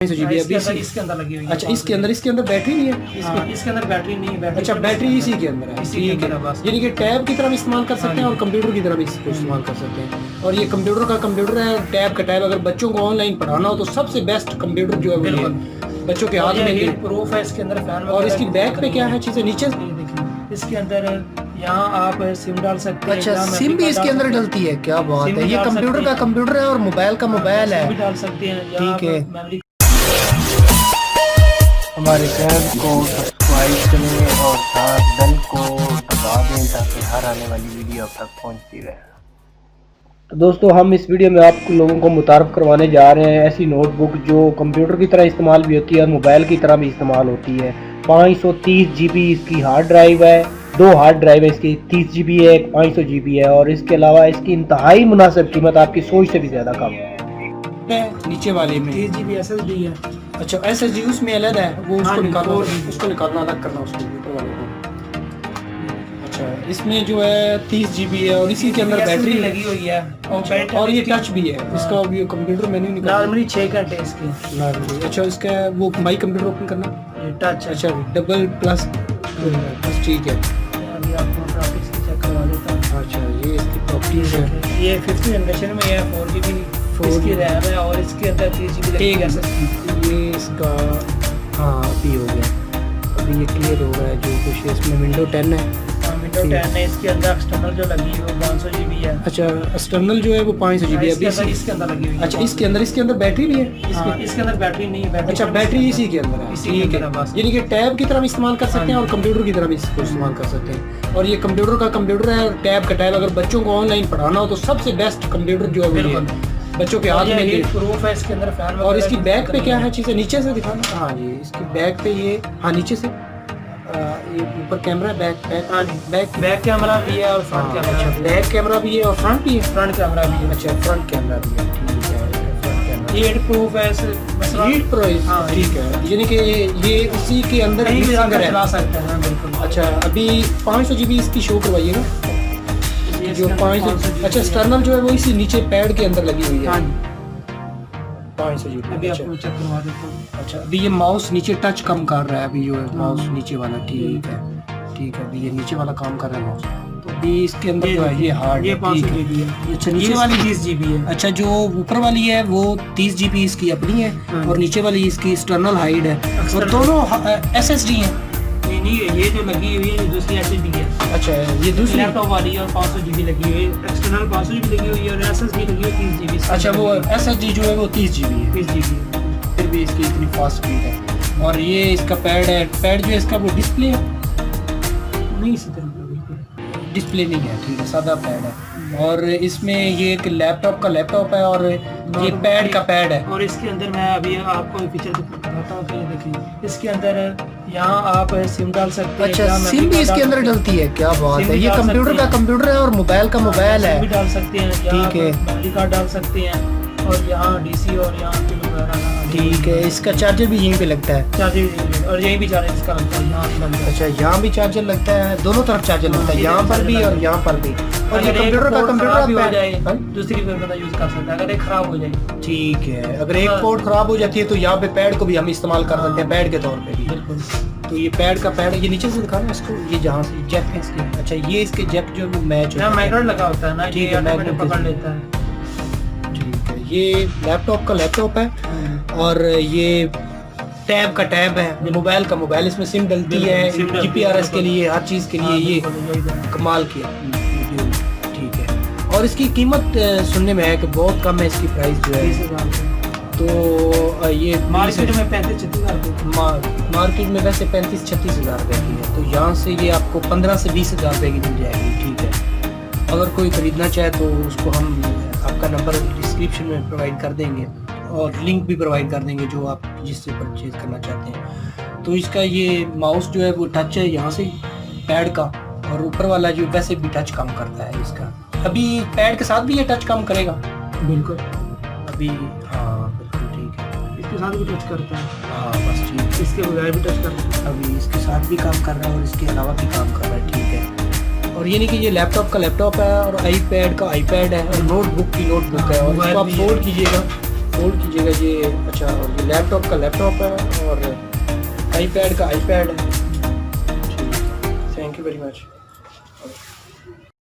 GB अभी इसके अंदर लगी हुई है। अच्छा, इसके अंदर बैटरी नहीं है? इसके अंदर बैटरी नहीं है। अच्छा, बैटरी इसी के अंदर है। ठीक है, यानी कि टैब की तरह भी इस्तेमाल कर सकते हैं और कंप्यूटर की तरह भी इसको इस्तेमाल कर सकते हैं। और ये कंप्यूटर है, टैब का टैब। अगर बच्चों को ऑनलाइन पढ़ाना हो तो सबसे बेस्ट कंप्यूटर जो है वो बच्चों के हाथ में हीट प्रूफ है। इसके अंदर फैन और इसकी बैक पे क्या है चीज़ें नीचे? इसके अंदर यहाँ आप सिम डाल सकते हैं। अच्छा, सिम भी इसके अंदर डलती है? क्या बात है, ये कंप्यूटर का कंप्यूटर है और मोबाइल का मोबाइल है। डाल सकते हैं। ठीक है, हमारे चैनल को सब्सक्राइब करें और साथ बेल को दबा दें ताकि हर आने वाली वीडियो आप तक पहुंचती रहे। तो दोस्तों, हम इस वीडियो में आप लोगों को मुतारफ़ करवाने जा रहे हैं ऐसी नोटबुक जो कंप्यूटर की तरह इस्तेमाल भी होती है और मोबाइल की तरह भी इस्तेमाल होती है। 530 GB इसकी हार्ड ड्राइव है, 2 हार्ड ड्राइव है इसकी, 30 GB है, 500 GB है। और इसके अलावा इसकी इंतहाई मुनासिब कीमत, आपकी सोच से भी ज़्यादा कम है। नीचे वाले में 30 GB SSD है। अच्छा, SSD उसमें अलग है, वो उसको निकालना अलग करना उसको ऊपर वाले को। अच्छा, इसमें जो है 30 GB है और इसी के अंदर बैटरी लगी हुई है और ये टच भी है इसका। ये कंप्यूटर मेन्यू निकाल नॉर्मली 6 घंटे इसकी। अच्छा, इसका वो माई कंप्यूटर ओपन करना टच। अच्छा, डबल प्लस ठीक है। अभी आपको ग्राफिक्स चेक करवा देता हूँ। अच्छा, ये इसकी प्रॉपर्टीज है। ये 5th जनरेशन में है, 4 GB इसकी रैम है और इसके अंदर 30 GB लगी है SSD। ये इसका हाँ अभी हो गया, अभी ये क्लियर हो रहा है जो कुछ है। इसमें विंडो 10 है। विंडो 10 है। इसके अंदर एक्सटर्नल जो लगी है वो 500 GB है। अच्छा, एक्सटर्नल जो है वो 500 GB है। अभी इसके अंदर लगी हुई है। अच्छा, इसके अंदर बैटरी भी है? इसके अंदर बैटरी नहीं है। अच्छा, बैटरी इसी के अंदर है। ठीक है, यानी कि टैब की तरह भी इस्तेमाल कर सकते हैं और कंप्यूटर की तरह भी इसको इस्तेमाल कर सकते हैं। और ये कंप्यूटर का कंप्यूटर है और टैब का टैब। अगर बच्चों को ऑनलाइन पढ़ाना हो तो सबसे बेस्ट कंप्यूटर जो है वो बच्चों के हाथ में हीट प्रूफ है। इसके अंदर फैन और इसकी बैक पे क्या है चीज़ें? नीचे से दिखाना। हाँ जी, इसकी बैक पे ये नीचे से ये ऊपर कैमरा, बैक कैमरा भी है और फ्रंट कैमरा। अच्छा, बैक कैमरा भी है और फ्रंट भी है? फ्रंट कैमरा भी है। अच्छा, फ्रंट कैमरा भी है। ठीक है, फ्रंट कैमरा हीट प्रूफ है। Heat proof. हाँ, ठीक है, यानी कि ये इसी के अंदर भी चला सकते हैं। बिल्कुल। अच्छा, अभी 500 GB इसकी शो करवाइएगा जो 500। अच्छा, एक्सटर्नल जो है वो इसी नीचे पैड के अंदर लगी हुई है। 500 GB अभी आपको चेक करवा देता हूँ। अच्छा, अभी ये माउस नीचे टच कम कर रहा है अभी जो है माउस नीचे वाला। ठीक है, अभी ये नीचे वाला काम कर रहा है माउस। तो अभी इसके अंदर जो है ये हार्ड, ये 500 GB है। अच्छा, नीचे वाली 30 GB है। अच्छा, जो ऊपर वाली है वो 30 GB इसकी अपनी है और नीचे वाली इसकी एक्सटर्नल हाइड है। और दोनों SSD हैं? नहीं, ये जो लगी हुई है दूसरी SSD है। अच्छा, ये दूसरी लैपटॉप वाली है और 500 GB लगी हुई है। एक्सटर्नल 500 GB लगी हुई है और SSD लगी हुई है 30 GB। अच्छा, वो SSD जो है वो 30 GB है। 30 GB फिर भी इसकी इतनी फास्ट स्पीड है। और ये इसका पैड है। पैड जो है इसका वो डिस्प्ले है? नहीं, इसी तरह बिल्कुल डिस्प्ले नहीं है। ठीक है, सादा पैड है। और इसमें ये एक लैपटॉप है और ये पैड का पैड है। और इसके अंदर मैं अभी आपको फीचर दिखाता हूँ कि देखिए इसके अंदर यहाँ आप सिम डाल सकते हैं। अच्छा, सिम भी इसके अंदर डलती है? क्या बात है, ये कंप्यूटर का कंप्यूटर है और मोबाइल का मोबाइल है। भी डाल सकते हैं। ठीक है, मेमोरी कार्ड डाल सकते हैं और यहाँ DC और यहाँ पिन वगैरह। ठीक है, इसका चार्जर भी यहीं पे लगता है? चार्जर और यहीं भी चार्जर इसका लगता है। यहाँ अच्छा, यहाँ भी चार्जर लगता है, दोनों तरफ चार्जर लगता है, यहाँ पर भी और यहाँ पर भी। और ये कंप्यूटर का कंप्यूटर भी हो जाए, दूसरी कोई बंदा यूज कर सकता है अगर एक खराब हो जाए। ठीक है, अगर एक पोर्ट खराब हो जाती है तो यहाँ पे पैड को भी हम इस्तेमाल कर सकते हैं, पैड के तौर पे भी। बिल्कुल। तो ये पैड का पैड, ये नीचे से दिखाना इसको, ये जहाँ से जैक है इसके। अच्छा, ये इसके जैक जो है मैच मैग्नेट लगा होता है ना, ठीक है, मैग्नेट पकड़ लेता है। ठीक है, ये लैपटॉप है और ये टैब का टैब है, मोबाइल का मोबाइल। इसमें सिम डलती है GPRS के लिए, हर चीज़ के लिए। ये कमाल किया। ठीक है, और इसकी कीमत सुनने में है कि बहुत कम है इसकी प्राइस जो है। तो ये मार्केट में 35-36 हज़ार मार्केट में वैसे 35-36 हज़ार रुपये की है। तो यहाँ से ये आपको 15 से 20 हज़ार रुपये की मिल जाएगी। ठीक है, अगर कोई ख़रीदना चाहे तो उसको हम आपका नंबर डिस्क्रिप्शन में प्रोवाइड कर देंगे और लिंक भी प्रोवाइड कर देंगे जो आप जिससे परचेज करना चाहते हैं। तो इसका ये माउस जो है वो टच है यहाँ से पैड का, और ऊपर वाला जो वैसे भी टच कम करता है इसका। अभी पैड के साथ भी ये टच कम करेगा? बिल्कुल। अभी हाँ, बिल्कुल ठीक है, इसके साथ भी टच करता है। हाँ, बस ठीक है, इसके बगैर भी टच करता है। अभी इसके साथ भी काम कर रहा है और इसके अलावा भी काम कर रहा है। ठीक है, और ये नहीं कि ये लैपटॉप का लैपटॉप है और iPad का iPad है और नोटबुक की नोटबुक है। और इसको आप फोल्ड कीजिएगा होल्ड कीजिएगा ये। अच्छा, और ये लैपटॉप का लैपटॉप है और आईपैड का आईपैड है। ठीक, थैंक यू वेरी मच।